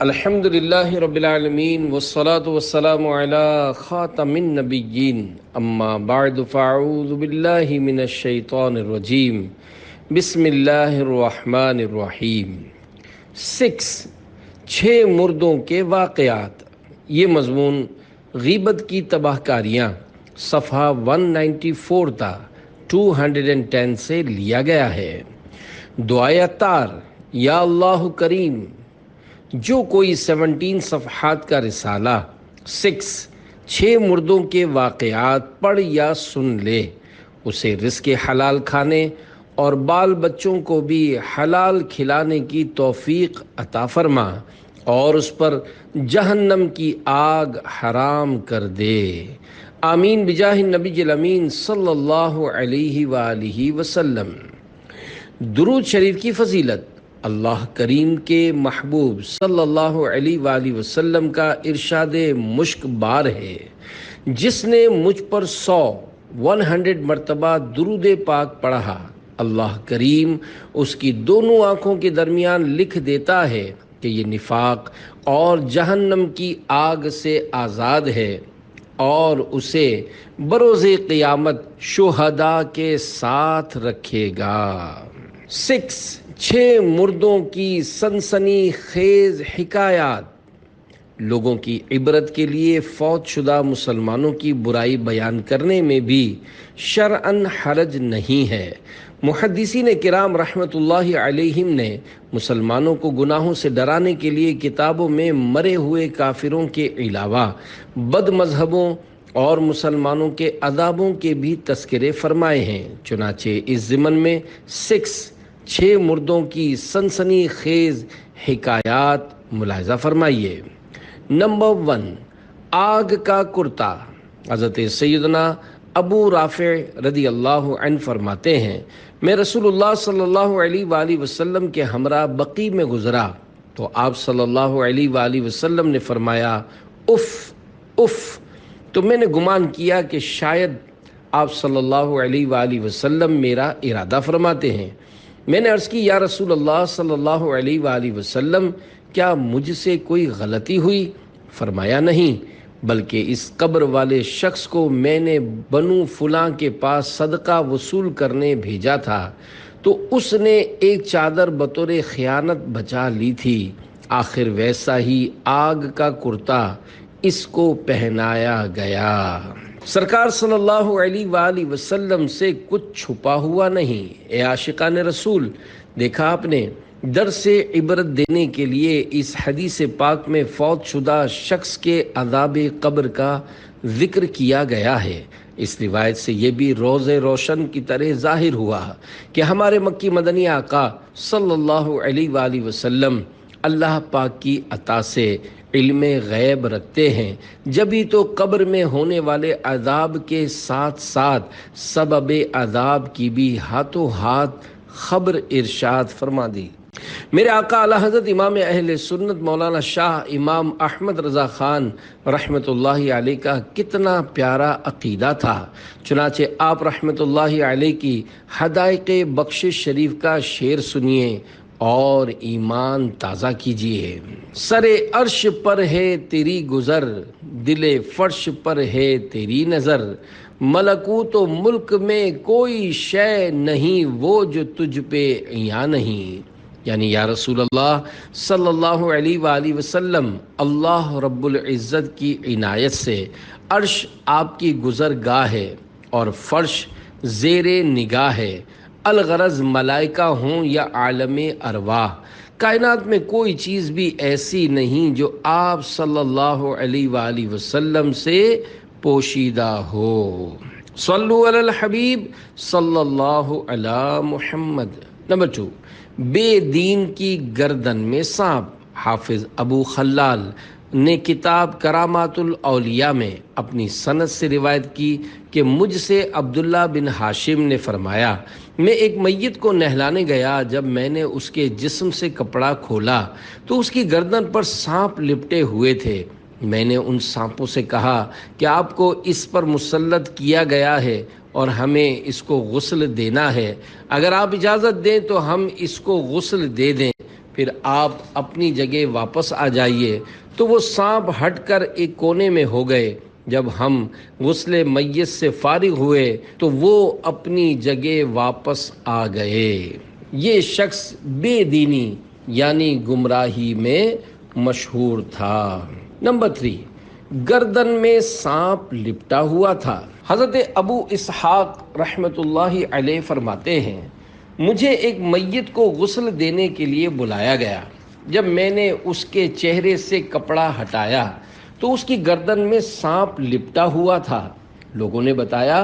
الحمد للہ رب العالمین والصلاة والسلام علی خاتم النبیین اما بعد فاعوذ باللہ من الشیطان الرجیم بسم اللہ الرحمن الرحیم 6 مردوں کے واقعات۔ یہ مضمون غیبت کی تباہ کاریاں صفحہ 194 تا 210 سے لیا گیا ہے۔ دعائے عطار: یا اللہ کریم، جو کوئی 17 صفحات کا رسالہ 6 مردوں کے واقعات پڑھ یا سن لے، اسے رزق حلال کھانے اور بال بچوں کو بھی حلال کھلانے کی توفیق عطا فرما اور اس پر جہنم کی آگ حرام کر دے، آمین بجاہ النبی الامین صلی اللہ علیہ وآلہ وسلم۔ درود شریف کی فضیلت: اللہ کریم کے محبوب صلی اللہ علیہ وآلہ وسلم کا ارشاد مشک بار ہے، جس نے مجھ پر 100 مرتبہ درود پاک پڑھا، اللہ کریم اس کی دونوں آنکھوں کے درمیان لکھ دیتا ہے کہ یہ نفاق اور جہنم کی آگ سے آزاد ہے اور اسے بروز قیامت شہداء کے ساتھ رکھے گا۔ 6 مردوں کی سنسنی خیز حکایات۔ لوگوں کی عبرت کے لیے فوت شدہ مسلمانوں کی برائی بیان کرنے میں بھی شرعاً حرج نہیں ہے۔ محدثین کرام رحمۃ اللہ علیہم نے مسلمانوں کو گناہوں سے ڈرانے کے لیے کتابوں میں مرے ہوئے کافروں کے علاوہ بد مذہبوں اور مسلمانوں کے عذابوں کے بھی تذکرے فرمائے ہیں۔ چنانچہ اس ضمن میں 6 مردوں کی سنسنی خیز حکایات ملاحظہ فرمائیے۔ نمبر 1، آگ کا کرتا۔ حضرت سیدنا ابو رافع رضی اللہ عنہ فرماتے ہیں، میں رسول اللہ صلی اللہ علیہ وآلہ وسلم کے ہمراہ بقیع میں گزرا تو آپ صلی اللہ علیہ وآلہ وسلم نے فرمایا اف اف، تو میں نے گمان کیا کہ شاید آپ صلی اللہ علیہ وآلہ وسلم میرا ارادہ فرماتے ہیں۔ میں نے عرض کی، یا رسول اللہ صلی اللہ علیہ وآلہ وسلم، کیا مجھ سے کوئی غلطی ہوئی؟ فرمایا نہیں، بلکہ اس قبر والے شخص کو میں نے بنو فلاں کے پاس صدقہ وصول کرنے بھیجا تھا تو اس نے ایک چادر بطور خیانت بچا لی تھی، آخر ویسا ہی آگ کا کرتا اس کو پہنایا گیا۔ سرکار صلی اللہ علیہ وآلہ وسلم سے کچھ چھپا ہوا نہیں۔ اے عاشقان رسول، دیکھا آپ نے، درس عبرت دینے کے لیے اس حدیث پاک میں فوت شدہ شخص کے عذاب قبر کا ذکر کیا گیا ہے۔ اس روایت سے یہ بھی روز روشن کی طرح ظاہر ہوا کہ ہمارے مکی مدنی آقا صلی اللہ علیہ وآلہ وسلم اللہ پاک کی عطا سے علم غیب رکھتے ہیں، جبھی تو قبر میں ہونے والے عذاب کے ساتھ ساتھ سبب عذاب کی بھی ہاتھوں ہاتھ خبر ارشاد فرما دی۔ میرے آقا اعلیٰ حضرت امام اہل سنت مولانا شاہ امام احمد رضا خان رحمۃ اللہ علیہ کا کتنا پیارا عقیدہ تھا، چنانچہ آپ رحمۃ اللہ علیہ کی حدائق بخشش شریف کا شعر سنیے اور ایمان تازہ کیجیے۔ سر عرش پر ہے تیری گزر، دل فرش پر ہے تیری نظر، ملکوت و ملک میں کوئی شے نہیں وہ جو تجھ پہ عیاں نہیں۔ یعنی یا رسول اللہ صلی اللہ علیہ وآلہ وسلم، اللہ رب العزت کی عنایت سے عرش آپ کی گزرگاہ ہے اور فرش زیر نگاہ ہے، الغرض ملائکہ ہوں یا عالم ارواح، کائنات میں کوئی چیز بھی ایسی نہیں جو آپ صلی اللہ علیہ وآلہ وسلم سے پوشیدہ ہو۔ صلو علی الحبیب صلی اللہ علی محمد۔ نمبر 2، بے دین کی گردن میں سانپ۔ حافظ ابو خلال نے کتاب کرامات الاولیاء میں اپنی سند سے روایت کی کہ مجھ سے عبداللہ بن ہاشم نے فرمایا، میں ایک میت کو نہلانے گیا، جب میں نے اس کے جسم سے کپڑا کھولا تو اس کی گردن پر سانپ لپٹے ہوئے تھے۔ میں نے ان سانپوں سے کہا کہ آپ کو اس پر مسلط کیا گیا ہے اور ہمیں اس کو غسل دینا ہے، اگر آپ اجازت دیں تو ہم اس کو غسل دے دیں۔ پھر آپ اپنی جگہ واپس آ جائیے۔ تو وہ سانپ ہٹ کر ایک کونے میں ہو گئے۔ جب ہم غسل میت سے فارغ ہوئے تو وہ اپنی جگہ واپس آ گئے۔ یہ شخص بے دینی یعنی گمراہی میں مشہور تھا۔ نمبر 3، گردن میں سانپ لپٹا ہوا تھا۔ حضرت ابو اسحاق رحمۃ اللہ علیہ فرماتے ہیں، مجھے ایک میت کو غسل دینے کے لیے بلایا گیا۔ جب میں نے اس کے چہرے سے کپڑا ہٹایا تو اس کی گردن میں سانپ لپٹا ہوا تھا۔ لوگوں نے بتایا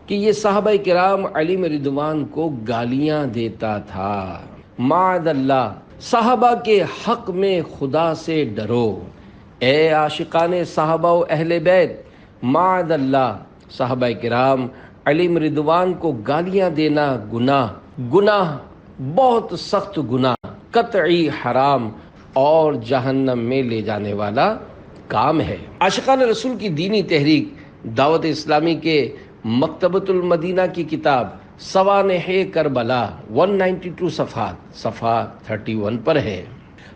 کہ یہ صحابہ کرام علیہم رضوان کو گالیاں دیتا تھا۔ معاذ اللہ، صحابہ کے حق میں خدا سے ڈرو۔ اے عاشقان صحابہ و اہل بیت، معاذ اللہ، صحابہ کرام علیہم رضوان کو گالیاں دینا گناہ، بہت سخت گناہ، قطعی حرام اور جہنم میں لے جانے والا کام ہے۔ عاشقان رسول کی دینی تحریک دعوت اسلامی کے مکتبۃ المدینہ کی کتاب سوانح کربلا 192 صفحہ 31 پر ہے۔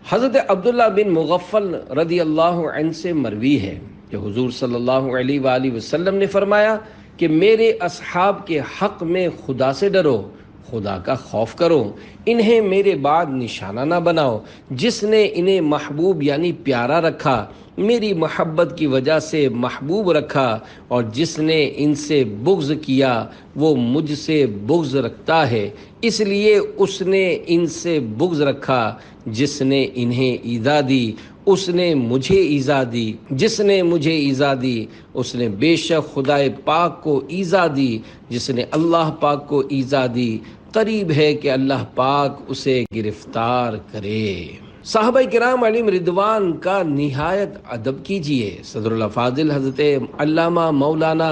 حضرت عبداللہ بن مغفل رضی اللہ عنہ سے مروی ہے کہ حضور صلی اللہ علیہ وآلہ وسلم نے فرمایا کہ میرے اصحاب کے حق میں خدا سے ڈرو، خدا کا خوف کرو، انہیں میرے بعد نشانہ نہ بناؤ۔ جس نے انہیں محبوب یعنی پیارا رکھا، میری محبت کی وجہ سے محبوب رکھا، اور جس نے ان سے بغض کیا وہ مجھ سے بغض رکھتا ہے، اس لیے اس نے ان سے بغض رکھا۔ جس نے انہیں ایذا دی اس نے مجھے ایذا دی، جس نے مجھے ایذا دی اس نے بے شک خدائے پاک کو ایذا دی، جس نے اللہ پاک کو ایذا دی قریب ہے کہ اللہ پاک اسے گرفتار کرے۔ صحابہ کرام علیہم رضوان کا نہایت ادب کیجیے۔ صدر الافاضل حضرت علامہ مولانا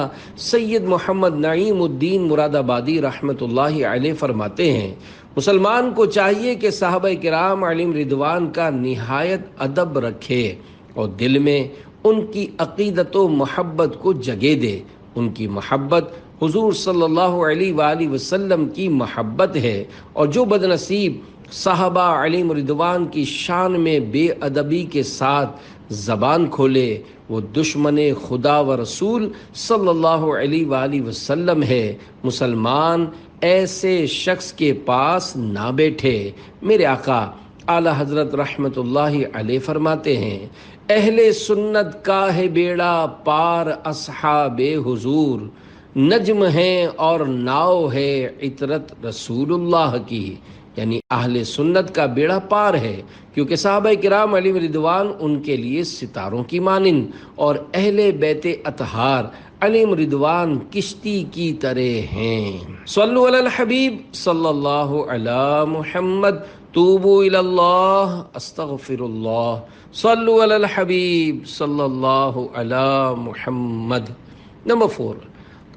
سید محمد نعیم الدین مراد آبادی رحمۃ اللہ علیہ فرماتے ہیں، مسلمان کو چاہیے کہ صحابہ کرام علیہم رضوان کا نہایت ادب رکھے اور دل میں ان کی عقیدت و محبت کو جگہ دے۔ ان کی محبت حضور صلی اللہ علیہ وآلہ وسلم کی محبت ہے، اور جو بدنصیب صحابہ علیہم رضوان کی شان میں بے ادبی کے ساتھ زبان کھولے وہ دشمن خدا و رسول صلی اللہ علیہ وآلہ وسلم ہے۔ مسلمان ایسے شخص کے پاس نہ بیٹھے۔ میرے آقا اعلی حضرت رحمت اللہ علیہ فرماتے ہیں، اہل سنت کا ہے بیڑا پار اصحاب حضور، نجم ہیں اور ناؤ ہے عطرت رسول اللہ کی۔ یعنی اہل سنت کا بیڑا پار ہے، کیونکہ صحابہ کرام علیہم رضوان ان کے لیے ستاروں کی مانند، اور اہل بیت اطہار علیہم رضوان کشتی کی طرح ہیں۔ صلو علی الحبیب صلی اللہ علی محمد، توبوا الی اللہ استغفر اللہ، صلو علی الحبیب صلی اللہ علی محمد۔ نمبر 4،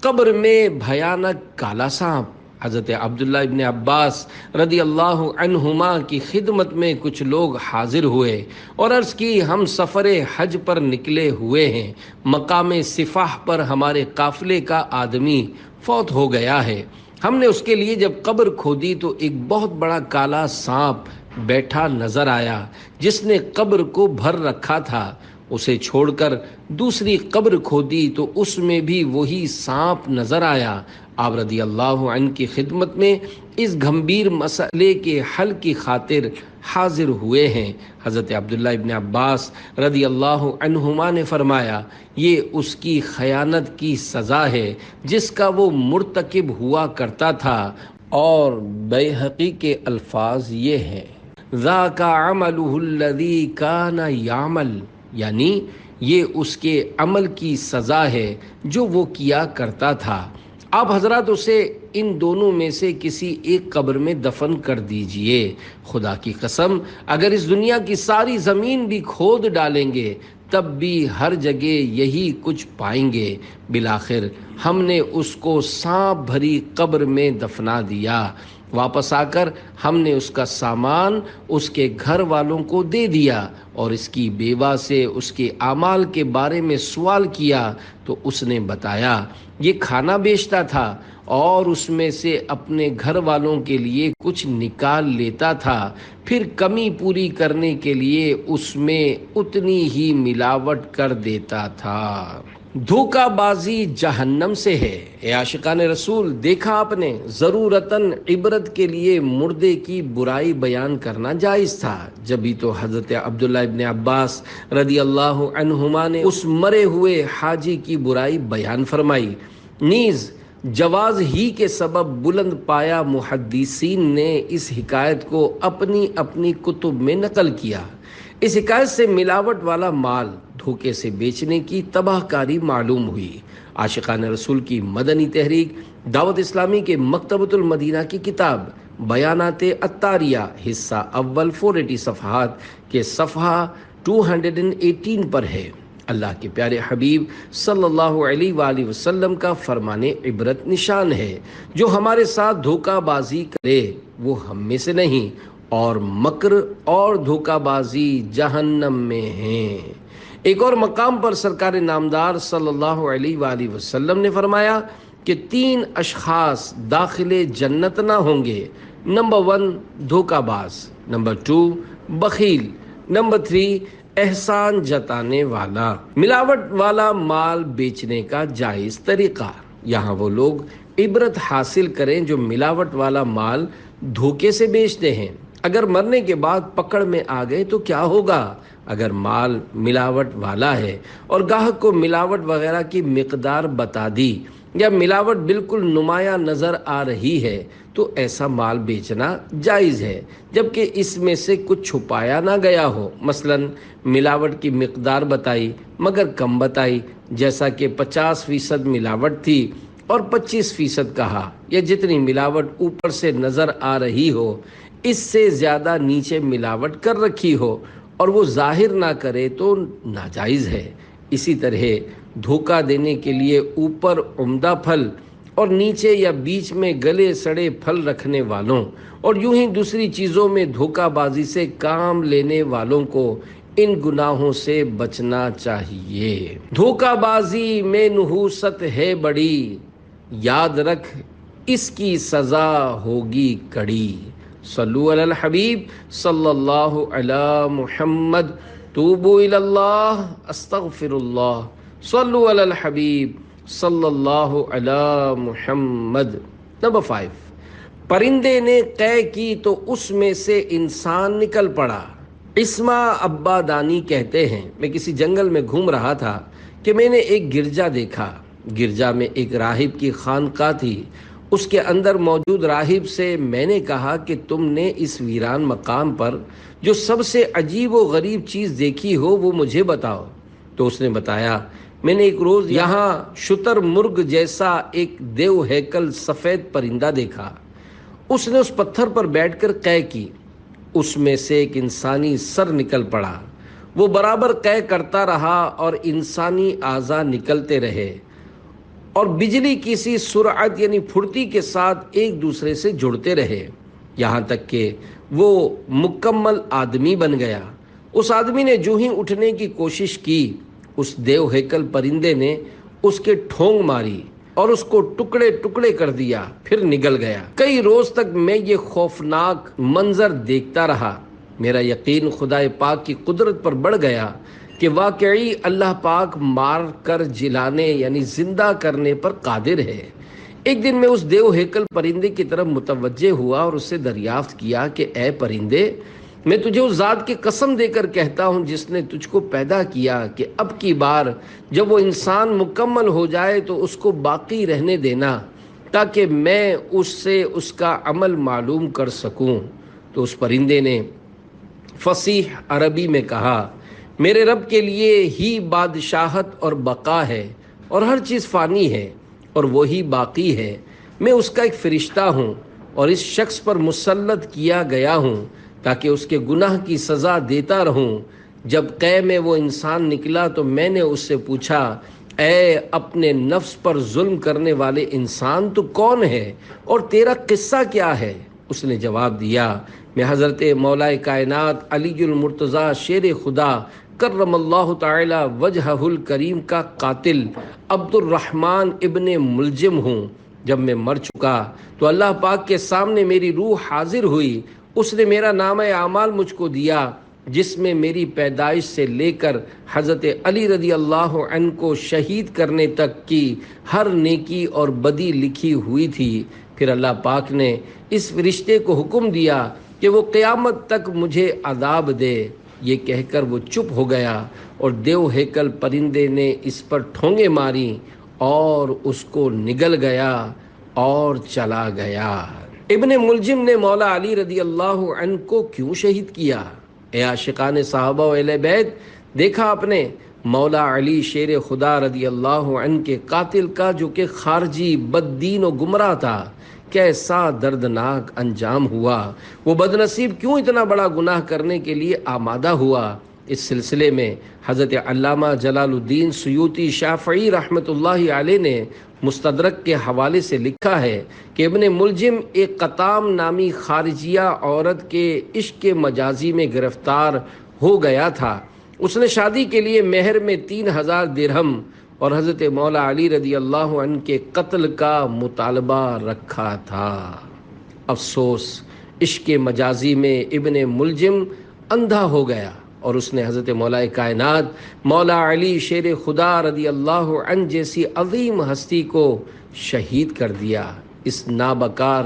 قبر میں بھیانک کالا سانپ۔ حضرت عبداللہ ابن عباس رضی اللہ عنہما کی خدمت میں کچھ لوگ حاضر ہوئے اور عرض کی، ہم سفر حج پر نکلے ہوئے ہیں، مقام صفاح پر ہمارے قافلے کا آدمی فوت ہو گیا ہے۔ ہم نے اس کے لیے جب قبر کھودی تو ایک بہت بڑا کالا سانپ بیٹھا نظر آیا جس نے قبر کو بھر رکھا تھا۔ اسے چھوڑ کر دوسری قبر کھودی تو اس میں بھی وہی سانپ نظر آیا۔ آپ رضی اللہ عنہ کی خدمت میں اس گھمبیر مسئلے کے حل کی خاطر حاضر ہوئے ہیں۔ حضرت عبداللہ ابن عباس رضی اللہ عنہما نے فرمایا، یہ اس کی خیانت کی سزا ہے جس کا وہ مرتکب ہوا کرتا تھا۔ اور بیہقی کے الفاظ یہ ہیں، ذاک عملہ الذی کان یعمل، یعنی یہ اس کے عمل کی سزا ہے جو وہ کیا کرتا تھا۔ آپ حضرات اسے ان دونوں میں سے کسی ایک قبر میں دفن کر دیجئے۔ خدا کی قسم اگر اس دنیا کی ساری زمین بھی کھود ڈالیں گے تب بھی ہر جگہ یہی کچھ پائیں گے۔ بالآخر ہم نے اس کو سانپ بھری قبر میں دفنا دیا۔ واپس آ کر ہم نے اس کا سامان اس کے گھر والوں کو دے دیا اور اس کی بیوہ سے اس کے اعمال کے بارے میں سوال کیا تو اس نے بتایا یہ کھانا بیچتا تھا اور اس میں سے اپنے گھر والوں کے لیے کچھ نکال لیتا تھا، پھر کمی پوری کرنے کے لیے اس میں اتنی ہی ملاوٹ کر دیتا تھا۔ دھوکہ بازی جہنم سے ہے۔ اے عاشقان رسول، دیکھا آپ نے، ضرورتاً عبرت کے لیے مردے کی برائی بیان کرنا جائز تھا، جبھی تو حضرت عبداللہ ابن عباس رضی اللہ عنہما نے اس مرے ہوئے حاجی کی برائی بیان فرمائی۔ نیز جواز ہی کے سبب بلند پایا محدثین نے اس حکایت کو اپنی اپنی کتب میں نقل کیا۔ اس حکایت سے ملاوٹ والا مال دھوکے سے بیچنے کی تباہ کاری معلوم ہوئی۔ عاشقان رسول کی مدنی تحریک دعوت اسلامی کے مکتبۃ المدینہ کی کتاب بیانات عطاریہ حصہ اول 480 صفحات کے صفحہ 218 پر ہے۔ اللہ کے پیارے حبیب صلی اللہ علیہ وآلہ وسلم کا فرمان عبرت نشان ہے، جو ہمارے ساتھ دھوکہ بازی کرے وہ ہم میں سے نہیں، اور مکر اور دھوکہ بازی جہنم میں ہیں۔ ایک اور مقام پر سرکار نامدار صلی اللہ علیہ وآلہ وسلم نے فرمایا کہ 3 اشخاص داخل جنت نہ ہوں گے۔ نمبر 1 دھوکہ باز، نمبر 2 بخیل، نمبر 3 احسان جتانے والا۔ ملاوٹ والا مال بیچنے کا جائز طریقہ۔ یہاں وہ لوگ عبرت حاصل کریں جو ملاوٹ والا مال دھوکے سے بیچتے ہیں۔ اگر مرنے کے بعد پکڑ میں آ گئے تو کیا ہوگا؟ اگر مال ملاوٹ والا ہے اور گاہک کو ملاوٹ وغیرہ کی مقدار بتا دی یا ملاوٹ بالکل نمایاں نظر آ رہی ہے تو ایسا مال بیچنا جائز ہے، جبکہ اس میں سے کچھ چھپایا نہ گیا ہو۔ مثلا ملاوٹ کی مقدار بتائی مگر کم بتائی، جیسا کہ 50% ملاوٹ تھی اور 25% کہا، یا جتنی ملاوٹ اوپر سے نظر آ رہی ہو اس سے زیادہ نیچے ملاوٹ کر رکھی ہو اور وہ ظاہر نہ کرے تو ناجائز ہے۔ اسی طرح دھوکہ دینے کے لیے اوپر عمدہ پھل اور نیچے یا بیچ میں گلے سڑے پھل رکھنے والوں اور یوں ہی دوسری چیزوں میں دھوکہ بازی سے کام لینے والوں کو ان گناہوں سے بچنا چاہیے۔ دھوکہ بازی میں نحوست ہے بڑی، یاد رکھ اس کی سزا ہوگی کڑی۔ صلو علی الحبیب صلی اللہ علی محمد، توبوا الی اللہ، استغفر اللہ، صلو علی الحبیب صلی اللہ علی محمد۔ نمبر 5 پرندے نے قے کی تو اس میں سے انسان نکل پڑا۔ اسما ابا دانی کہتے ہیں، میں کسی جنگل میں گھوم رہا تھا کہ میں نے ایک گرجا دیکھا۔ گرجا میں ایک راہب کی خانقاہ تھی۔ اس کے اندر موجود راہب سے میں نے کہا کہ تم نے اس ویران مقام پر جو سب سے عجیب و غریب چیز دیکھی ہو وہ مجھے بتاؤ۔ تو اس نے بتایا، میں نے ایک روز یہاں شتر مرغ جیسا ایک دیو ہیکل سفید پرندہ دیکھا۔ اس نے اس پتھر پر بیٹھ کر قے کی۔ اس میں سے ایک انسانی سر نکل پڑا۔ وہ برابر قے کرتا رہا اور انسانی اعضاء نکلتے رہے اور بجلی کی سی سرعت یعنی پھرتی کے ساتھ ایک دوسرے سے جڑتے رہے، یہاں تک کہ وہ مکمل آدمی بن گیا۔ اس آدمی نے جو ہی اٹھنے کی کوشش کی، اس دیو ہیکل پرندے نے اس کے ٹھونگ ماری اور اس کو ٹکڑے ٹکڑے کر دیا، پھر نگل گیا۔ کئی روز تک میں یہ خوفناک منظر دیکھتا رہا۔ میرا یقین خدا پاک کی قدرت پر بڑھ گیا کہ واقعی اللہ پاک مار کر جلانے یعنی زندہ کرنے پر قادر ہے۔ ایک دن میں اس دیو ہیکل پرندے کی طرف متوجہ ہوا اور اس سے دریافت کیا کہ اے پرندے، میں تجھے اس ذات کی قسم دے کر کہتا ہوں جس نے تجھ کو پیدا کیا کہ اب کی بار جب وہ انسان مکمل ہو جائے تو اس کو باقی رہنے دینا تاکہ میں اس سے اس کا عمل معلوم کر سکوں۔ تو اس پرندے نے فصیح عربی میں کہا، میرے رب کے لیے ہی بادشاہت اور بقا ہے اور ہر چیز فانی ہے اور وہی باقی ہے۔ میں اس کا ایک فرشتہ ہوں اور اس شخص پر مسلط کیا گیا ہوں تاکہ اس کے گناہ کی سزا دیتا رہوں۔ جب قے میں وہ انسان نکلا تو میں نے اس سے پوچھا، اے اپنے نفس پر ظلم کرنے والے انسان، تو کون ہے اور تیرا قصہ کیا ہے؟ اس نے جواب دیا، میں حضرت مولا کائنات علی المرتضیٰ شیر خدا کرم اللہ تعالی وجہہ الکریم کا قاتل عبد الرحمن ابن ملجم ہوں۔ جب میں مر چکا تو اللہ پاک کے سامنے میری روح حاضر ہوئی، اس نے میرا نامہ اعمال مجھ کو دیا جس میں میری پیدائش سے لے کر حضرت علی رضی اللہ عنہ کو شہید کرنے تک کی ہر نیکی اور بدی لکھی ہوئی تھی۔ پھر اللہ پاک نے اس فرشتے کو حکم دیا کہ وہ قیامت تک مجھے عذاب دے۔ یہ کہہ کر وہ چپ ہو گیا اور دیو ہیکل پرندے نے اس پر ٹھونگے ماری اور اس کو نگل گیا اور چلا گیا۔ ابن ملجم نے مولا علی رضی اللہ عنہ کو کیوں شہید کیا؟ اے عاشقان صحابہ و اہل بیت، دیکھا آپ نے مولا علی شیر خدا رضی اللہ عنہ کے قاتل کا جو کہ خارجی بد دین و گمراہ تھا کیسا دردناک انجام ہوا۔ وہ بد نصیب کیوں اتنا بڑا گناہ کرنے کے لیے آمادہ ہوا؟ اس سلسلے میں حضرت علامہ جلال الدین سیوطی شافعی رحمۃ اللہ علیہ نے مستدرک کے حوالے سے لکھا ہے کہ ابن ملجم ایک قطام نامی خارجیہ عورت کے عشق مجازی میں گرفتار ہو گیا تھا۔ اس نے شادی کے لیے مہر میں 3000 درہم اور حضرت مولا علی رضی اللہ عنہ کے قتل کا مطالبہ رکھا تھا۔ افسوس، عشق مجازی میں ابن ملجم اندھا ہو گیا اور اس نے حضرت مولا کائنات مولا علی شیر خدا رضی اللہ عنہ جیسی عظیم ہستی کو شہید کر دیا۔ اس نابکار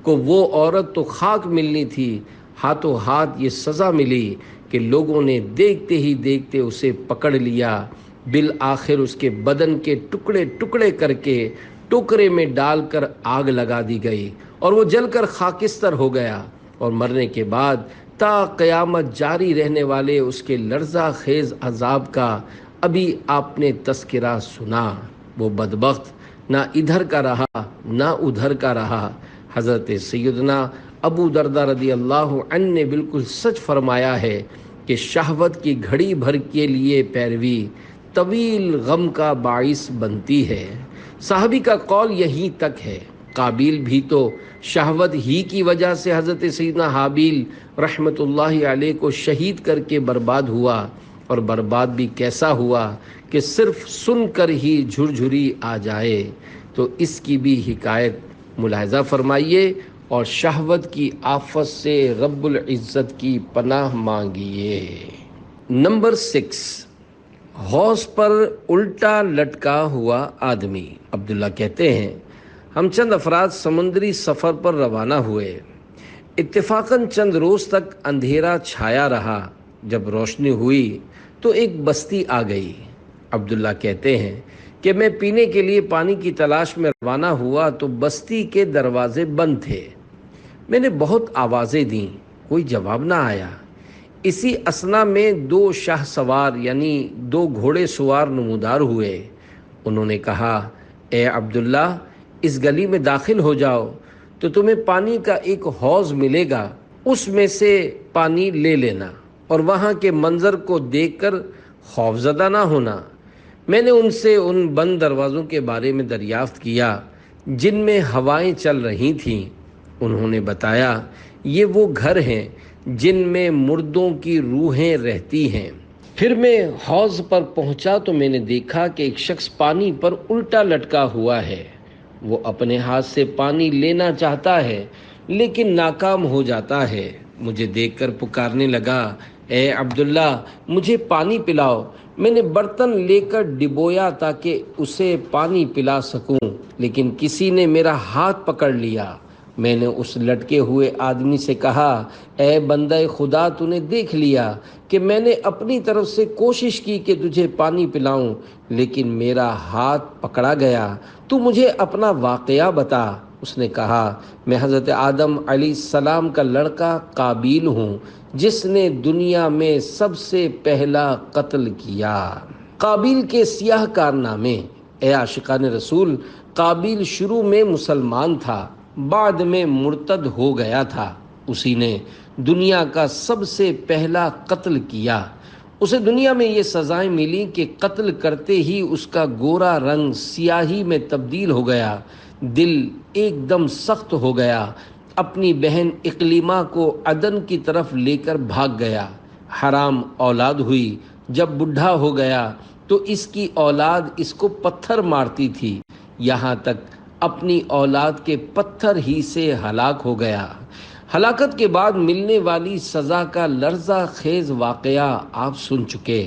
کو وہ عورت تو خاک ملنی تھی، ہاتھوں ہاتھ یہ سزا ملی کہ لوگوں نے دیکھتے ہی دیکھتے اسے پکڑ لیا۔ بالآخر اس کے بدن کے ٹکڑے ٹکڑے کر کے ٹوکرے میں ڈال کر آگ لگا دی گئی اور وہ جل کر خاکستر ہو گیا، اور مرنے کے بعد تا قیامت جاری رہنے والے اس کے لرزہ خیز عذاب کا ابھی آپ نے تذکرہ سنا۔ وہ بدبخت نہ ادھر کا رہا نہ ادھر کا رہا۔ حضرت سیدنا ابو دردہ رضی اللہ عنہ نے بالکل سچ فرمایا ہے کہ شہوت کی گھڑی بھر کے لیے پیروی طویل غم کا باعث بنتی ہے۔ صحابی کا قول یہیں تک ہے۔ قابیل بھی تو شہوت ہی کی وجہ سے حضرت سیدنا حابیل رحمت اللہ علیہ کو شہید کر کے برباد ہوا، اور برباد بھی کیسا ہوا کہ صرف سن کر ہی جھرجھری آ جائے۔ تو اس کی بھی حکایت ملاحظہ فرمائیے اور شہوت کی آفت سے رب العزت کی پناہ مانگیے۔ نمبر 6، حوض پر الٹا لٹکا ہوا آدمی۔ عبداللہ کہتے ہیں، ہم چند افراد سمندری سفر پر روانہ ہوئے۔ اتفاقاً چند روز تک اندھیرا چھایا رہا۔ جب روشنی ہوئی تو ایک بستی آ گئی۔ عبداللہ کہتے ہیں کہ میں پینے کے لیے پانی کی تلاش میں روانہ ہوا تو بستی کے دروازے بند تھے۔ میں نے بہت آوازیں دیں، کوئی جواب نہ آیا۔ اسی اثنا میں 2 شاہ سوار یعنی 2 گھوڑے سوار نمودار ہوئے۔ انہوں نے کہا، اے عبداللہ، اس گلی میں داخل ہو جاؤ تو تمہیں پانی کا ایک حوض ملے گا، اس میں سے پانی لے لینا اور وہاں کے منظر کو دیکھ کر خوفزدہ نہ ہونا۔ میں نے ان سے ان بند دروازوں کے بارے میں دریافت کیا جن میں ہوائیں چل رہی تھیں۔ انہوں نے بتایا، یہ وہ گھر ہیں جن میں مردوں کی روحیں رہتی ہیں۔ پھر میں حوض پر پہنچا تو میں نے دیکھا کہ ایک شخص پانی پر الٹا لٹکا ہوا ہے۔ وہ اپنے ہاتھ سے پانی لینا چاہتا ہے لیکن ناکام ہو جاتا ہے۔ مجھے دیکھ کر پکارنے لگا، اے عبداللہ، مجھے پانی پلاؤ۔ میں نے برتن لے کر ڈبویا تاکہ اسے پانی پلا سکوں، لیکن کسی نے میرا ہاتھ پکڑ لیا۔ میں نے اس لٹکے ہوئے آدمی سے کہا، اے بندہ خدا، تو نے دیکھ لیا کہ میں نے اپنی طرف سے کوشش کی کہ تجھے پانی پلاؤں، لیکن میرا ہاتھ پکڑا گیا۔ تو مجھے اپنا واقعہ بتا۔ اس نے کہا، میں حضرت آدم علیہ السلام کا لڑکا قابیل ہوں جس نے دنیا میں سب سے پہلا قتل کیا۔ قابیل کے سیاہ کارنامے۔ اے عاشقان رسول، قابیل شروع میں مسلمان تھا، بعد میں مرتد ہو گیا تھا۔ اسی نے دنیا کا سب سے پہلا قتل کیا۔ اسے دنیا میں یہ سزائیں ملی کہ قتل کرتے ہی اس کا گورا رنگ سیاہی میں تبدیل ہو گیا، دل ایک دم سخت ہو گیا اپنی بہن اقلیمہ کو عدن کی طرف لے کر بھاگ گیا، حرام اولاد ہوئی، جب بڈھا ہو گیا تو اس کی اولاد اس کو پتھر مارتی تھی، یہاں تک اپنی اولاد کے پتھر ہی سے ہلاک ہو گیا۔ ہلاکت کے بعد ملنے والی سزا کا لرزہ خیز واقعہ آپ سن چکے۔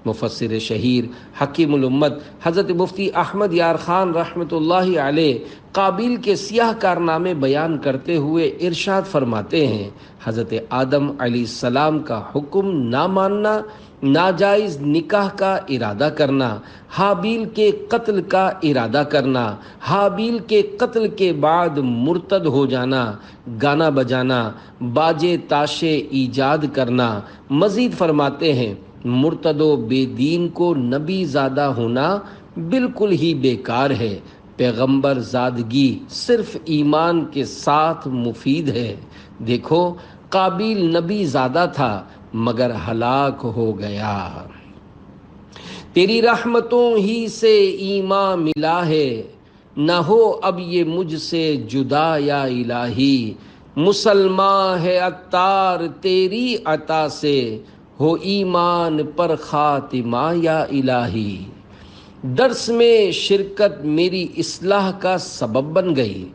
مفسر شہیر حکیم الامت حضرت مفتی احمد یار خان رحمۃ اللہ علیہ قابیل کے سیاہ کارنامے بیان کرتے ہوئے ارشاد فرماتے ہیں، حضرت آدم علیہ السلام کا حکم نہ ماننا، ناجائز نکاح کا ارادہ کرنا، حابیل کے قتل کا ارادہ کرنا، حابیل کے قتل کے بعد مرتد ہو جانا، گانا بجانا، باجے تاشے ایجاد کرنا۔ مزید فرماتے ہیں، مرتد و بے دین کو نبی زادہ ہونا بالکل ہی بیکار ہے، پیغمبر زادگی صرف ایمان کے ساتھ مفید ہے۔ دیکھو، قابیل نبی زادہ تھا مگر ہلاک ہو گیا۔ تیری رحمتوں ہی سے ایمان ملا ہے، نہ ہو اب یہ مجھ سے جدا یا الہی۔ مسلمان ہے عطار تیری عطا سے، ہو ایمان پر خاتمہ یا الہی۔ درس میں شرکت میری اصلاح کا سبب بن گئی،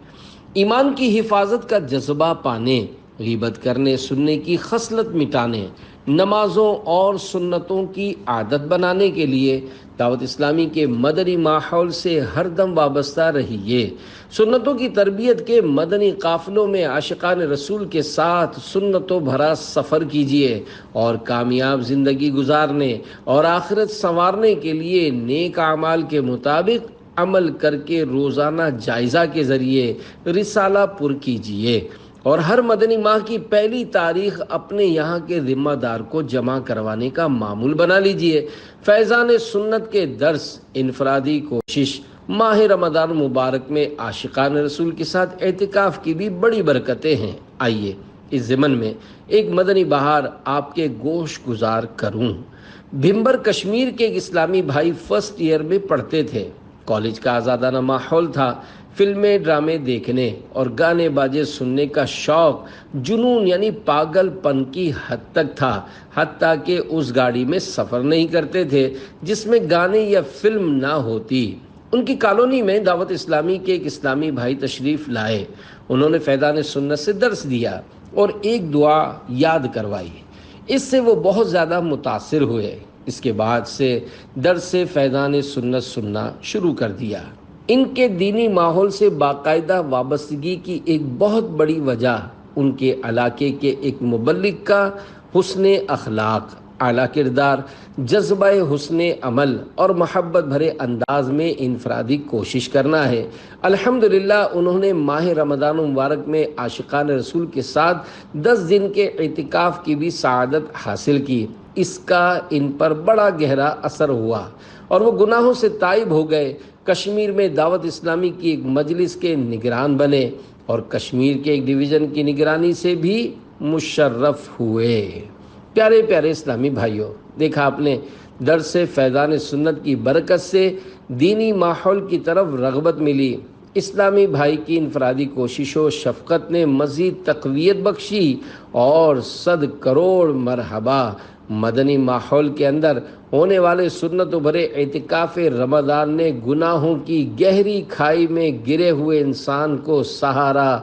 ایمان کی حفاظت کا جذبہ پانے، غیبت کرنے سننے کی خصلت مٹانے، نمازوں اور سنتوں کی عادت بنانے کے لیے دعوت اسلامی کے مدنی ماحول سے ہر دم وابستہ رہیے۔ سنتوں کی تربیت کے مدنی قافلوں میں عاشقان رسول کے ساتھ سنتوں بھرا سفر کیجیے، اور کامیاب زندگی گزارنے اور آخرت سنوارنے کے لیے نیک اعمال کے مطابق عمل کر کے روزانہ جائزہ کے ذریعے رسالہ پر کیجیے، اور ہر مدنی ماہ کی پہلی تاریخ اپنے یہاں کے ذمہ دار کو جمع کروانے کا معمول بنا لیجئے۔ فیضان سنت کے درس، انفرادی کوشش، ماہ رمضان مبارک میں عاشقان رسول کے ساتھ اعتکاف کی بھی بڑی برکتیں ہیں۔ آئیے اس ضمن میں ایک مدنی بہار آپ کے گوش گزار کروں۔ بھمبر کشمیر کے ایک اسلامی بھائی فرسٹ ایئر میں پڑھتے تھے۔ کالج کا آزادانہ ماحول تھا، فلمیں ڈرامے دیکھنے اور گانے باجے سننے کا شوق جنون یعنی پاگل پن کی حد تک تھا، حتیٰ کہ اس گاڑی میں سفر نہیں کرتے تھے جس میں گانے یا فلم نہ ہوتی۔ ان کی کالونی میں دعوت اسلامی کے ایک اسلامی بھائی تشریف لائے، انہوں نے فیضان سنت سے درس دیا اور ایک دعا یاد کروائی، اس سے وہ بہت زیادہ متاثر ہوئے۔ اس کے بعد سے درس فیضان سنت سننا شروع کر دیا۔ ان کے دینی ماحول سے باقاعدہ وابستگی کی ایک بہت بڑی وجہ ان کے علاقے کے ایک مبلغ کا حسن اخلاق، اعلیٰ کردار، جذبہ حسن عمل اور محبت بھرے انداز میں انفرادی کوشش کرنا ہے۔ الحمدللہ انہوں نے ماہ رمضان مبارک میں عاشقان رسول کے ساتھ 10 دن کے اعتکاف کی بھی سعادت حاصل کی۔ اس کا ان پر بڑا گہرا اثر ہوا اور وہ گناہوں سے تائب ہو گئے۔ کشمیر میں دعوت اسلامی کی ایک مجلس کے نگران بنے اور کشمیر کے ایک ڈویژن کی نگرانی سے بھی مشرف ہوئے۔ پیارے پیارے اسلامی بھائیوں، دیکھا آپ نے، درس فیضان سنت کی برکت سے دینی ماحول کی طرف رغبت ملی۔ اسلامی بھائی کی انفرادی کوشش و شفقت نے مزید تقویت بخشی، اور 100 کروڑ مرحبا مدنی ماحول کے اندر ہونے والے سنت و بھرے اعتکاف رمضان نے گناہوں کی گہری کھائی میں گرے ہوئے انسان کو سہارا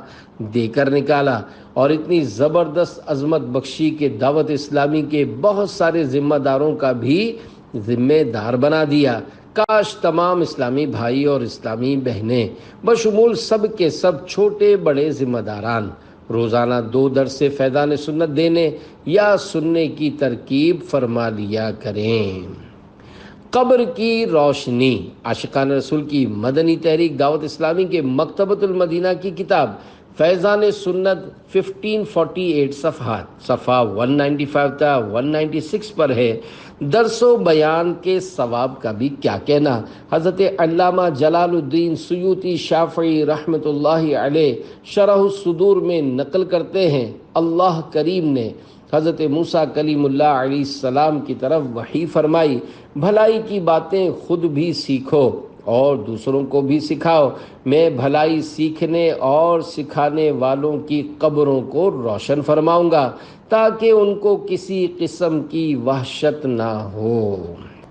دے کر نکالا، اور اتنی زبردست عظمت بخشی کہ دعوت اسلامی کے بہت سارے ذمہ داروں کا بھی ذمہ دار بنا دیا۔ کاش تمام اسلامی بھائی اور اسلامی بہنیں بشمول سب کے سب چھوٹے بڑے ذمہ داران روزانہ 2 درس فیضان سنت دینے یا سننے کی ترکیب فرما لیا کریں۔ قبر کی روشنی، عاشقان رسول کی مدنی تحریک دعوت اسلامی کے مکتبۃ المدینہ کی کتاب فیضان سنت 1548 صفحہ 195 تا 196 پر ہے۔ درس و بیان کے ثواب کا بھی کیا کہنا۔ حضرت علامہ جلال الدین سیوطی شافعی رحمۃ اللہ علیہ شرح الصدور میں نقل کرتے ہیں، اللہ کریم نے حضرت موسیٰ کلیم اللہ علیہ السلام کی طرف وحی فرمائی، بھلائی کی باتیں خود بھی سیکھو اور دوسروں کو بھی سکھاؤ۔ میں بھلائی سیکھنے اور سکھانے والوں کی قبروں کو روشن فرماؤں گا تاکہ ان کو کسی قسم کی وحشت نہ ہو۔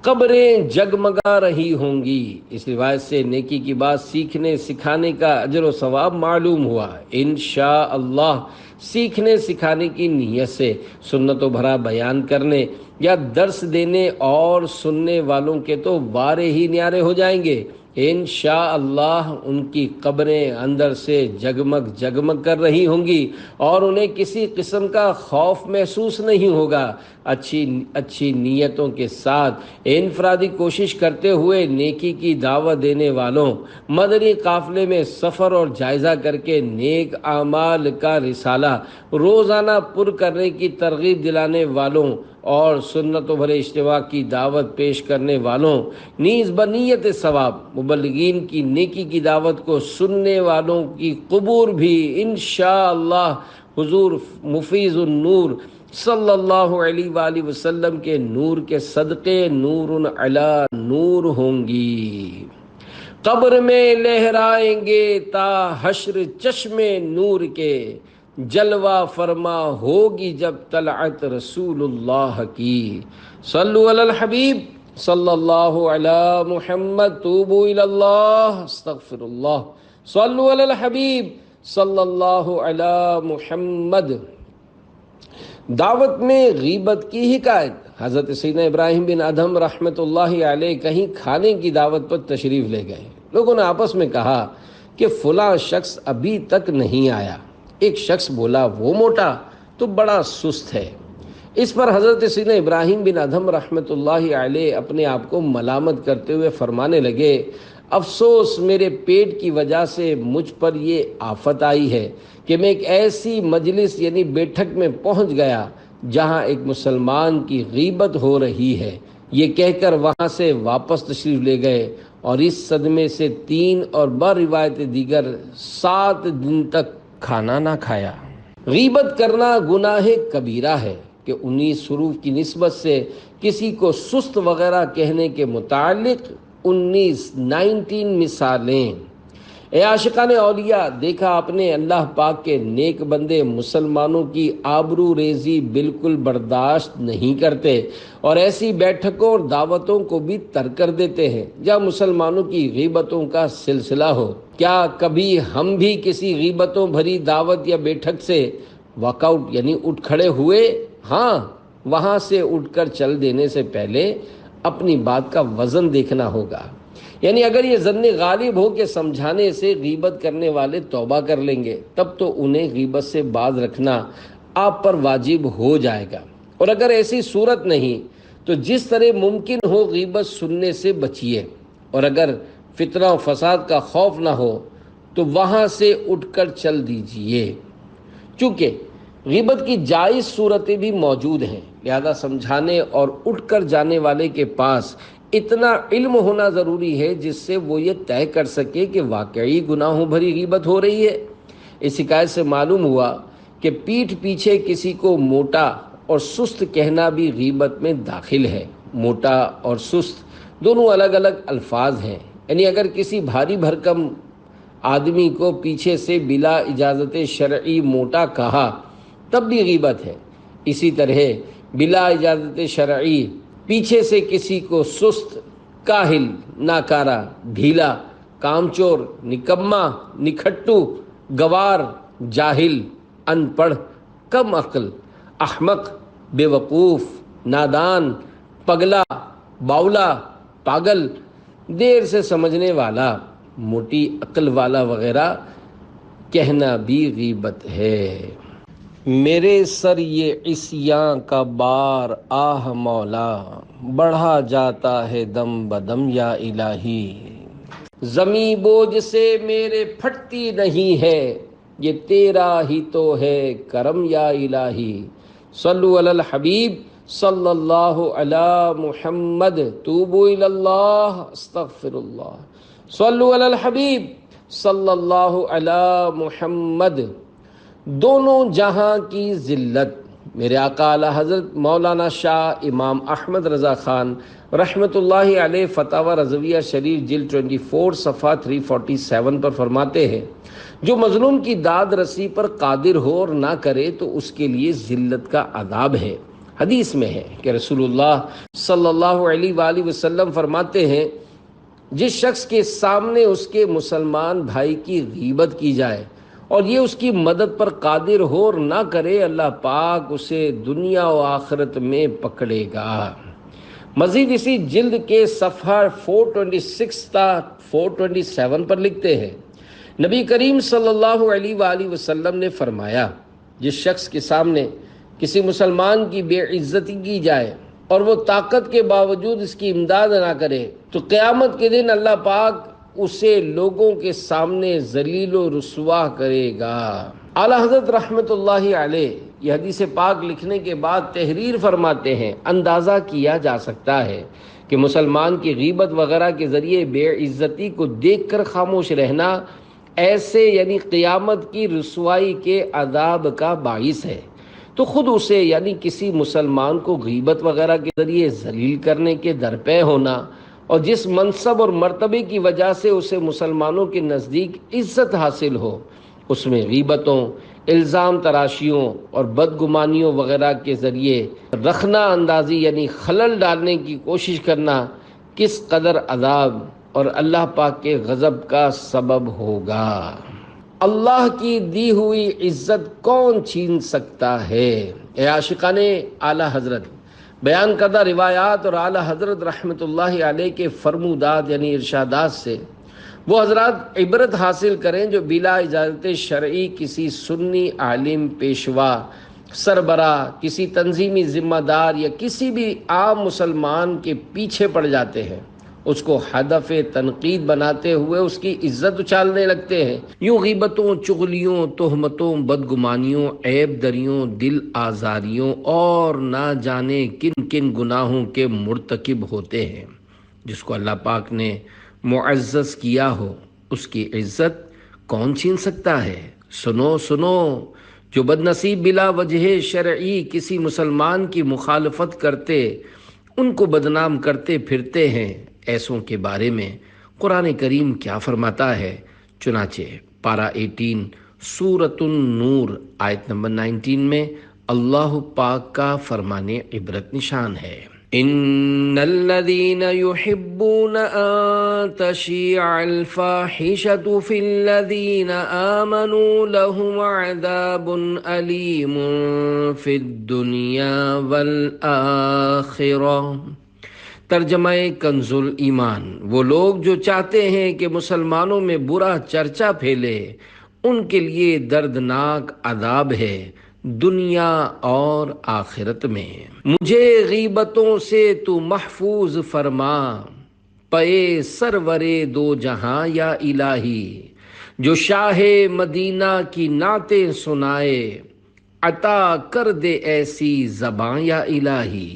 قبریں جگمگا رہی ہوں گی۔ اس روایت سے نیکی کی بات سیکھنے سکھانے کا اجر و ثواب معلوم ہوا۔ انشاءاللہ سیکھنے سکھانے کی نیت سے سنت و بھرا بیان کرنے یا درس دینے اور سننے والوں کے تو وارے ہی نیارے ہو جائیں گے۔ انشاءاللہ ان کی قبریں اندر سے جگمگ جگمگ کر رہی ہوں گی اور انہیں کسی قسم کا خوف محسوس نہیں ہوگا۔ اچھی نیتوں کے ساتھ انفرادی کوشش کرتے ہوئے نیکی کی دعوت دینے والوں، مدنی قافلے میں سفر اور جائزہ کر کے نیک اعمال کا رسالہ روزانہ پر کرنے کی ترغیب دلانے والوں اور سنت و بھرے اجتماع کی دعوت پیش کرنے والوں نیز بنیت ثواب مبلغین کی نیکی کی دعوت کو سننے والوں کی قبور بھی انشاءاللہ حضور مفیض النور صلی اللہ علیہ وآلہ وسلم کے نور کے صدقے نور علی نور ہوں گی۔ قبر میں لہرائیں گے تا حشر چشمے نور کے، جلوہ فرما ہوگی جب طلعت رسول اللہ کی۔ صلو علی الحبیب صلی اللہ علی محمد، توبوا الی اللہ استغفر اللہ، صلو علی الحبیب صلی اللہ علی محمد۔ دعوت میں غیبت کی حکایت۔ حضرت سیدنا ابراہیم بن ادھم رحمۃ اللہ علیہ کہیں کھانے کی دعوت پر تشریف لے گئے۔ لوگوں نے آپس میں کہا کہ فلاں شخص ابھی تک نہیں آیا۔ ایک شخص بولا وہ موٹا تو بڑا سست ہے۔ اس پر حضرت سیدنا ابراہیم بن ادھم رحمۃ اللہ علیہ اپنے آپ کو ملامت کرتے ہوئے فرمانے لگے، افسوس میرے پیٹ کی وجہ سے مجھ پر یہ آفت آئی ہے کہ میں ایک ایسی مجلس یعنی بیٹھک میں پہنچ گیا جہاں ایک مسلمان کی غیبت ہو رہی ہے۔ یہ کہہ کر وہاں سے واپس تشریف لے گئے اور اس صدمے سے 3 اور روایت دیگر 7 دن تک کھانا نہ کھایا۔ غیبت کرنا گناہ کبیرہ ہے کہ 19 حروف کی نسبت سے کسی کو سست وغیرہ کہنے کے متعلق 19 مثالیں۔ اے عاشقان اولیاء، دیکھا آپ نے اللہ پاک کے نیک بندے مسلمانوں کی آبرو ریزی بالکل برداشت نہیں کرتے اور ایسی بیٹھکوں اور دعوتوں کو بھی ترک کر دیتے ہیں جہاں مسلمانوں کی غیبتوں کا سلسلہ ہو۔ کیا کبھی ہم بھی کسی غیبتوں بھری دعوت یا بیٹھک سے واک آؤٹ یعنی اٹھ کھڑے ہوئے؟ ہاں، وہاں سے اٹھ کر چل دینے سے پہلے اپنی بات کا وزن دیکھنا ہوگا۔ یعنی اگر یہ ظن غالب ہو کہ سمجھانے سے غیبت کرنے والے توبہ کر لیں گے، تب تو انہیں غیبت سے باز رکھنا آپ پر واجب ہو جائے گا، اور اگر ایسی صورت نہیں تو جس طرح ممکن ہو غیبت سننے سے بچیے، اور اگر فتنہ و فساد کا خوف نہ ہو تو وہاں سے اٹھ کر چل دیجئے۔ چونکہ غیبت کی جائز صورتیں بھی موجود ہیں، لہذا سمجھانے اور اٹھ کر جانے والے کے پاس اتنا علم ہونا ضروری ہے جس سے وہ یہ طے کر سکے کہ واقعی گناہوں بھری غیبت ہو رہی ہے۔ اس حکایت سے معلوم ہوا کہ پیٹھ پیچھے کسی کو موٹا اور سست کہنا بھی غیبت میں داخل ہے۔ موٹا اور سست دونوں الگ الگ الفاظ ہیں، یعنی اگر کسی بھاری بھرکم آدمی کو پیچھے سے بلا اجازت شرعی موٹا کہا تب بھی غیبت ہے، اسی طرح بلا اجازت شرعی پیچھے سے کسی کو سست، کاہل، ناکارہ، ڈھیلا، کامچور، نکما، نکھٹو، گوار، جاہل، ان پڑھ، کم عقل، احمق، بے وقوف، نادان، پگلا، باولا، پاگل، دیر سے سمجھنے والا، موٹی عقل والا وغیرہ کہنا بھی غیبت ہے۔ میرے سر یہ عصیاں کا بار آہ مولا، بڑھا جاتا ہے دم بدم یا الہی۔ زمیں بوجھ سے میرے پھٹتی نہیں ہے، یہ تیرا ہی تو ہے کرم یا الہی۔ صلو علی الحبیب صلی اللہ علی محمد، توبوا الی اللہ استغفر اللہ، صلو علی الحبیب صلی اللہ علی محمد۔ دونوں جہاں کی ذلت میرے آقا اعلی حضرت مولانا شاہ امام احمد رضا خان رحمۃ اللہ علیہ فتاوی رضویہ شریف جلد 24 صفحہ 347 پر فرماتے ہیں، جو مظلوم کی داد رسی پر قادر ہو اور نہ کرے تو اس کے لیے ذلت کا عذاب ہے۔ حدیث میں ہے کہ رسول اللہ صلی اللہ علیہ وآلہ وسلم فرماتے ہیں، جس شخص کے سامنے اس کے مسلمان بھائی کی غیبت کی جائے اور یہ اس کی مدد پر قادر ہو اور نہ کرے، اللہ پاک اسے دنیا و آخرت میں پکڑے گا۔ مزید اسی جلد کے صفحہ 426 تا 427 پر لکھتے ہیں، نبی کریم صلی اللہ علیہ وآلہ وسلم نے فرمایا، جس شخص کے سامنے کسی مسلمان کی بے عزتی کی جائے اور وہ طاقت کے باوجود اس کی امداد نہ کرے تو قیامت کے دن اللہ پاک اسے لوگوں کے سامنے ذلیل و رسوا کرے گا۔ اعلیٰ حضرت رحمۃ اللہ علیہ یہ حدیث پاک لکھنے کے بعد تحریر فرماتے ہیں، اندازہ کیا جا سکتا ہے کہ مسلمان کی غیبت وغیرہ کے ذریعے بے عزتی کو دیکھ کر خاموش رہنا ایسے یعنی قیامت کی رسوائی کے عذاب کا باعث ہے، تو خود اسے یعنی کسی مسلمان کو غیبت وغیرہ کے ذریعے ذلیل کرنے کے درپے ہونا اور جس منصب اور مرتبے کی وجہ سے اسے مسلمانوں کے نزدیک عزت حاصل ہو، اس میں غیبتوں، الزام تراشیوں اور بدگمانیوں وغیرہ کے ذریعے رخنہ اندازی یعنی خلل ڈالنے کی کوشش کرنا کس قدر عذاب اور اللہ پاک کے غضب کا سبب ہوگا۔ اللہ کی دی ہوئی عزت کون چھین سکتا ہے؟ اے عاشقان اعلیٰ حضرت، بیان کردہ روایات اور اعلیٰ حضرت رحمۃ اللہ علیہ کے فرمودات یعنی ارشادات سے وہ حضرات عبرت حاصل کریں جو بلا اجازت شرعی کسی سنی عالم، پیشوا، سربراہ، کسی تنظیمی ذمہ دار یا کسی بھی عام مسلمان کے پیچھے پڑ جاتے ہیں، اس کو ہدف تنقید بناتے ہوئے اس کی عزت اچھالنے لگتے ہیں۔ یوں غیبتوں، چغلیوں، تہمتوں، بدگمانیوں، عیب دریوں، دل آزاریوں اور نہ جانے کن کن گناہوں کے مرتکب ہوتے ہیں۔ جس کو اللہ پاک نے معزز کیا ہو اس کی عزت کون چھین سکتا ہے؟ سنو سنو، جو بدنصیب بلا وجہ شرعی کسی مسلمان کی مخالفت کرتے، ان کو بدنام کرتے پھرتے ہیں، ایسوں کے بارے میں قرآن کریم کیا فرماتا ہے؟ چنانچہ پارہ 18 سورۃ النور آیت نمبر 19 میں اللہ پاک کا فرمان عبرت نشان ہے، ان الذين يحبون ان تشيع الفاحشة في الذين آمنوا لهم عذاب أليم في الدنيا والآخرة۔ ترجمہ کنز ایمان، وہ لوگ جو چاہتے ہیں کہ مسلمانوں میں برا چرچا پھیلے، ان کے لیے دردناک عذاب ہے دنیا اور آخرت میں۔ مجھے غیبتوں سے تو محفوظ فرما، پے سرورے دو جہاں یا الہی، جو شاہ مدینہ کی نعتیں سنائے، عطا کر دے ایسی زباں یا الہی۔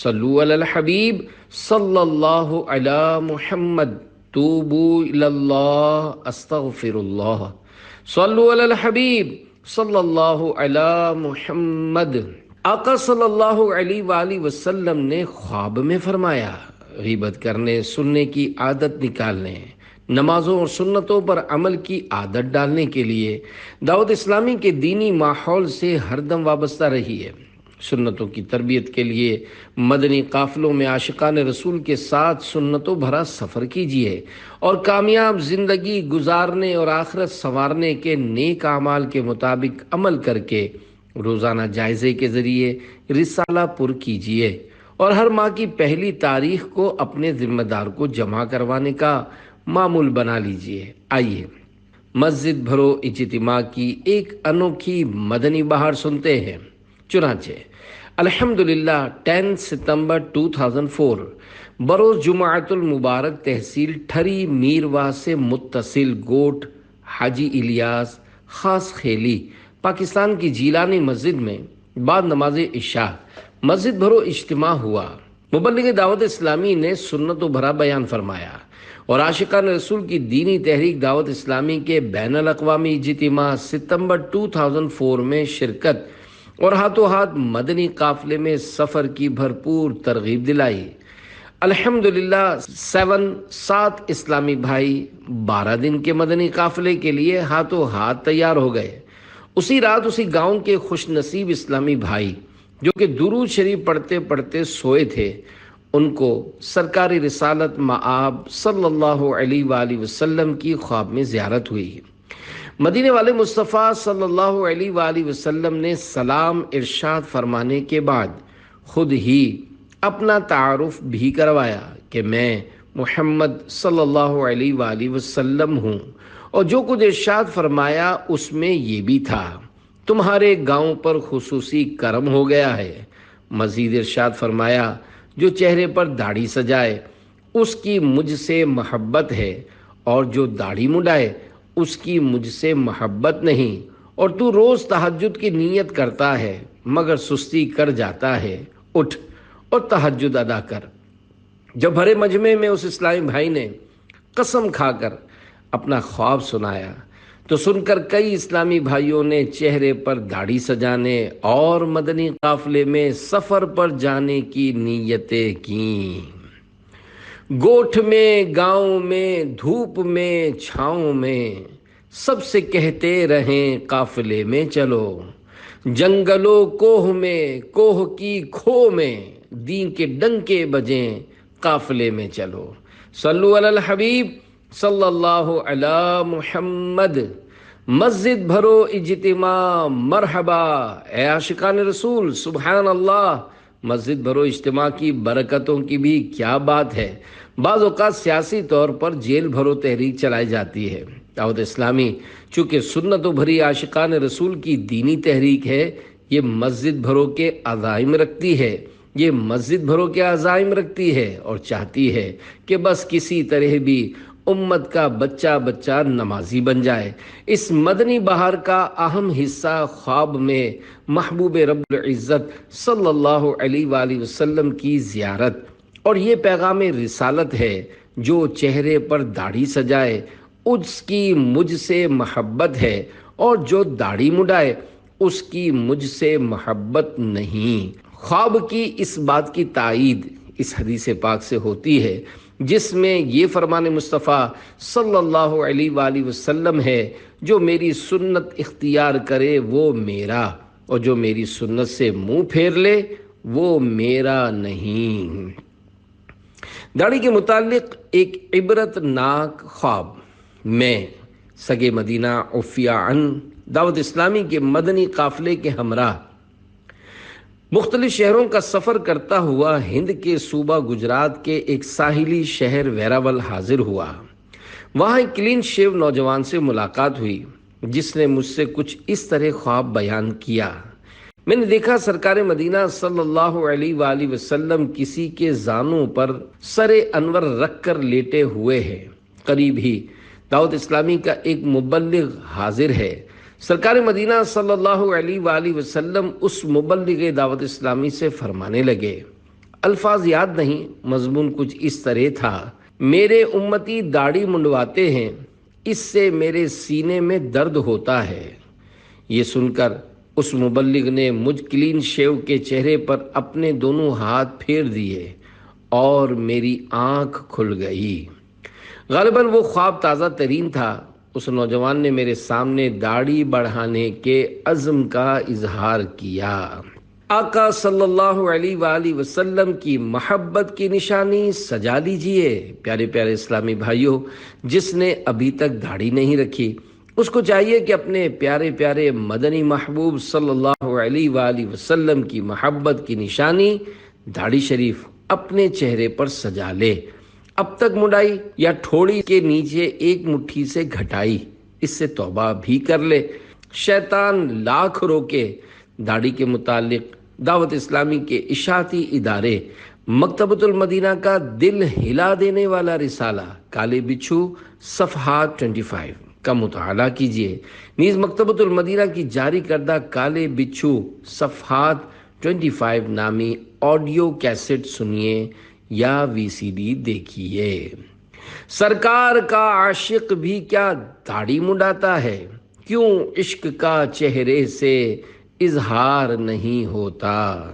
صلو علی الحبیب صلی اللہ علی محمد، توبو الی اللہ استغفر اللہ، صلو علی الحبیب صلی اللہ علی محمد۔ آقا صلی اللہ علیہ وآلہ وسلم نے خواب میں فرمایا، غیبت کرنے سننے کی عادت نکالنے، نمازوں اور سنتوں پر عمل کی عادت ڈالنے کے لیے دعوت اسلامی کے دینی ماحول سے ہر دم وابستہ رہی ہے۔ سنتوں کی تربیت کے لیے مدنی قافلوں میں عاشقان رسول کے ساتھ سنتوں بھرا سفر کیجیے اور کامیاب زندگی گزارنے اور آخرت سنوارنے کے نیک اعمال کے مطابق عمل کر کے روزانہ جائزے کے ذریعے رسالہ پر کیجیے اور ہر ماہ کی پہلی تاریخ کو اپنے ذمہ دار کو جمع کروانے کا معمول بنا لیجیے۔ آئیے مسجد بھرو اجتماع کی ایک انوکھی مدنی بہار سنتے ہیں۔ چنانچہ الحمدللہ 10 ستمبر 2004 بروز جمعۃ المبارک تحصیل ٹھری میروا سے متصل گوٹ حاجی الیاس خاص خیلی پاکستان کی جیلانی مسجد میں بعد نماز عشاء مسجد بھرو اجتماع ہوا۔ مبلغ دعوت اسلامی نے سنت و بھرا بیان فرمایا اور عاشقان رسول کی دینی تحریک دعوت اسلامی کے بین الاقوامی اجتماع ستمبر 2004 میں شرکت اور ہاتھوں ہاتھ مدنی قافلے میں سفر کی بھرپور ترغیب دلائی۔ الحمدللہ 7 اسلامی بھائی 12 دن کے مدنی قافلے کے لیے ہاتھوں ہاتھ تیار ہو گئے۔ اسی رات اسی گاؤں کے خوش نصیب اسلامی بھائی جو کہ درود شریف پڑھتے پڑھتے سوئے تھے، ان کو سرکار رسالت مآب صلی اللہ علیہ وآلہ وسلم کی خواب میں زیارت ہوئی۔ مدینے والے مصطفیٰ صلی اللہ علیہ وآلہ وسلم نے سلام ارشاد فرمانے کے بعد خود ہی اپنا تعارف بھی کروایا کہ میں محمد صلی اللہ علیہ وآلہ وسلم ہوں، اور جو کچھ ارشاد فرمایا اس میں یہ بھی تھا، تمہارے گاؤں پر خصوصی کرم ہو گیا ہے۔ مزید ارشاد فرمایا، جو چہرے پر داڑھی سجائے اس کی مجھ سے محبت ہے، اور جو داڑھی مڈائے اس کی مجھ سے محبت نہیں، اور تو روز تہجد کی نیت کرتا ہے مگر سستی کر جاتا ہے، اٹھ اور تہجد ادا کر۔ جب بھرے مجمع میں اس اسلامی بھائی نے قسم کھا کر اپنا خواب سنایا تو سن کر کئی اسلامی بھائیوں نے چہرے پر داڑھی سجانے اور مدنی قافلے میں سفر پر جانے کی نیتیں کیں۔ گوٹھ میں، گاؤں میں، دھوپ میں، چھاؤں میں، سب سے کہتے رہیں قافلے میں چلو، جنگلوں کوہ میں، کوہ کی کھو میں، دین کے ڈنکے بجیں قافلے میں چلو۔ صلو علی الحبیب صلی اللہ علی محمد۔ مسجد بھرو اجتماع مرحبا، اے عاشقان رسول سبحان اللہ۔ مسجد بھرو اجتماع کی برکتوں کی بھی کیا بات ہے۔ بعض اوقات سیاسی طور پر جیل بھرو تحریک چلائی جاتی ہے۔ دعوت اسلامی چونکہ سنتوں بھری عاشقان رسول کی دینی تحریک ہے، یہ مسجد بھرو کے عزائم رکھتی ہے، یہ مسجد بھرو کے عزائم رکھتی ہے اور چاہتی ہے کہ بس کسی طرح بھی امت کا بچہ بچہ نمازی بن جائے۔ اس مدنی بہار کا اہم حصہ خواب میں محبوب رب العزت صلی اللہ علیہ وآلہ وسلم کی زیارت اور یہ پیغام رسالت ہے، جو چہرے پر داڑھی سجائے اس کی مجھ سے محبت ہے، اور جو داڑھی مڈائے اس کی مجھ سے محبت نہیں۔ خواب کی اس بات کی تائید اس حدیث پاک سے ہوتی ہے جس میں یہ فرمان مصطفیٰ صلی اللہ علیہ وآلہ وسلم ہے، جو میری سنت اختیار کرے وہ میرا، اور جو میری سنت سے منہ پھیر لے وہ میرا نہیں۔ داڑھی کے متعلق ایک عبرت ناک خواب میں سگے مدینہ عفیہ عن دعوت اسلامی کے مدنی قافلے کے ہمراہ مختلف شہروں کا سفر کرتا ہوا ہند کے صوبہ گجرات کے ایک ساحلی شہر ویراول حاضر ہوا۔ وہاں ایک کلین شیو نوجوان سے ملاقات ہوئی جس نے مجھ سے کچھ اس طرح خواب بیان کیا۔ میں نے دیکھا سرکار مدینہ صلی اللہ علیہ وآلہ وسلم کسی کے زانوں پر سر انور رکھ کر لیٹے ہوئے ہیں۔ قریب ہی دعوت اسلامی کا ایک مبلغ حاضر ہے۔ سرکار مدینہ صلی اللہ علیہ وآلہ وسلم اس مبلغ دعوت اسلامی سے فرمانے لگے، الفاظ یاد نہیں، مضمون کچھ اس طرح تھا، میرے امتی داڑھی منڈواتے ہیں، اس سے میرے سینے میں درد ہوتا ہے۔ یہ سن کر اس مبلغ نے مجھ کلین شیو کے چہرے پر اپنے دونوں ہاتھ پھیر دیے اور میری آنکھ کھل گئی۔ غالباً وہ خواب تازہ ترین تھا۔ اس نوجوان نے میرے سامنے داڑھی بڑھانے کے عزم کا اظہار کیا۔ آقا صلی اللہ علیہ وآلہ وسلم کی محبت کی نشانی سجا لیجئے۔ پیارے پیارے اسلامی بھائیوں، جس نے ابھی تک داڑھی نہیں رکھی اس کو چاہیے کہ اپنے پیارے پیارے مدنی محبوب صلی اللہ علیہ وآلہ وسلم کی محبت کی نشانی داڑھی شریف اپنے چہرے پر سجا لے۔ اب تک مڈائی یا ٹھوڑی کے نیچے ایک مٹھی سے گھٹائی، اس سے توبہ بھی کر لے۔ شیطان لاکھ روکے۔ داڑھی کے متعلق دعوت اسلامی کے اشاعتی ادارے مکتبۃ المدینہ کا دل ہلا دینے والا رسالہ کالے بچھو صفحات 25 کا مطالعہ کیجیے۔ نیز مکتبۃ المدینہ کی جاری کردہ کالے بچھو صفحات 25 نامی آڈیو کیسٹ سنیے یا وی سی ڈی دیکھیے۔ سرکار کا عاشق بھی کیا داڑھی منڈاتا ہے؟ کیوں عشق کا چہرے سے اظہار نہیں ہوتا۔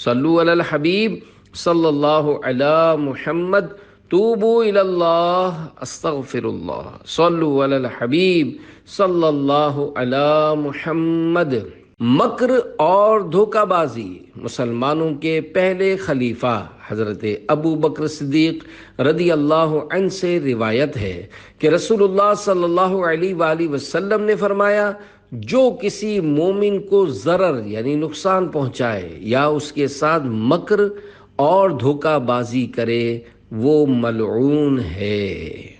صلو علی الحبیب صلی اللہ علی محمد، توبو الی اللہ، استغفر اللہ۔ صلو علی الحبیب صلی اللہ علی محمد۔ مکر اور دھوکہ بازی۔ مسلمانوں کے پہلے خلیفہ حضرت ابو بکر صدیق رضی اللہ عنہ سے روایت ہے کہ رسول اللہ صلی اللہ علیہ وآلہ وسلم نے فرمایا، جو کسی مومن کو ضرر یعنی نقصان پہنچائے یا اس کے ساتھ مکر اور دھوکہ بازی کرے وہ ملعون ہے۔